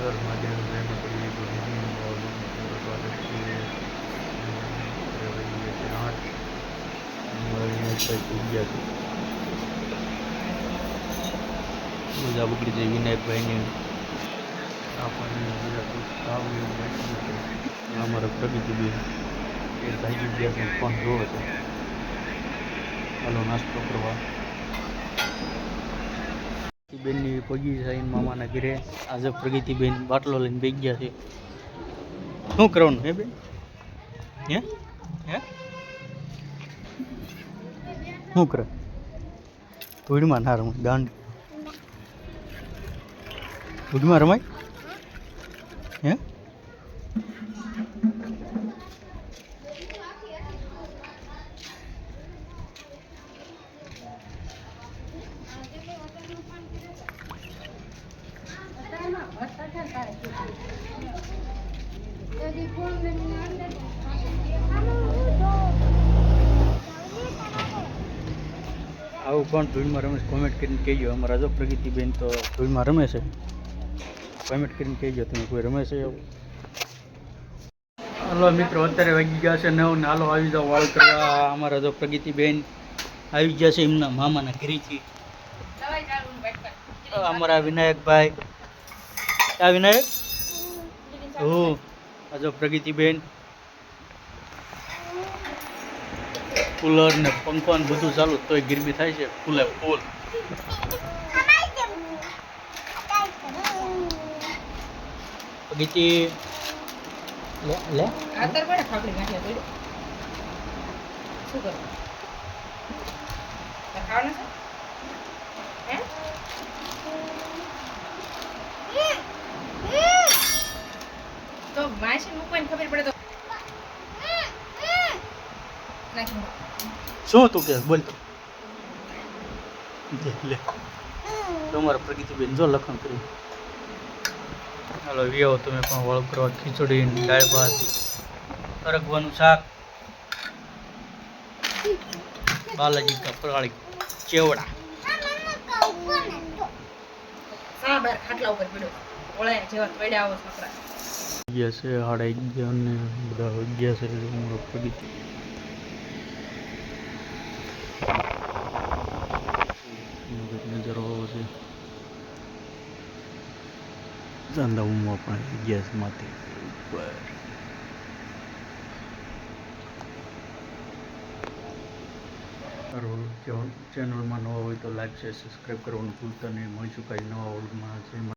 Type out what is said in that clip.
હર મહાદેવ જય માતાજી good evening સ્વાગત છે 8 મજા બગડી જાય વિનાયકભાઈની આપણને અમારા પ્રગતિબેન એ ભાઈ ગયા પણ જોવે છે હાલો નાસ્તો કરવા બેનની પગી સાઈન મામાના ઘરે આજે પ્રગતિબેન બાટલો લઈને બેસી ગયા છે શું કરવાનું હે બેન હે હે શું કરે ધૂળમાં ના રમાય ગાંડ ધૂળમાં રમાય હે આવું કોણ ધૂળમાં રમે છે કોમેન્ટ કરીને કહેજો અમારા જો પ્રગતિબેન તો ધૂળમાં રમે છે કોમેન્ટ કરીને કહેજો તમે કોઈ રમે છે એવું હાલો મિત્રો અત્યારે વાગી ગયા છે 9 ને હાલો આવી જાઓ વાળ કરવા અમારા જો પ્રગતિબેન આવી ગયા છે એમના મામાના ઘરેથી અમારા વિનાયકભાઈ આ વિનાયક હું આ જો પ્રગતિબેન કુલર ને પંખો ને બધું ચાલુ તોય ગરમી થાય છે ફૂલે ફૂલ પ્રગતિ લે આતર પડે ખાપડી ગાંઠિયા પડ્યો શું કરો ખાવાનું છે હે તો માસી મૂકવાની ખબર પડે તો શું તું કે બોલ તો લે તમારા પ્રગતિબેન જો લખણ કર્યું હાલો વ્યાવો તમે પણ વાળ કરવા ખીચડી દાળ ભાત સરગવાનું શાક બાલાજી કા ફરાળી ચેવડા સાબર ખાટલા ઉપર પડ્યો ઓળાય જેવા પડ્યા આવો છોકરા ગયા છે 11:30 ને બધા ગયા છે પ્રગતિ નજર હોવો છે ચાંદામાં પણ ગેસમાંથી ઉપર ચેનલમાં નવા હોય તો લાઈક છે સબસ્ક્રાઈબ કરવાનું ભૂલતા નહીં મળીશું કાંઈ નવા વર્ગમાં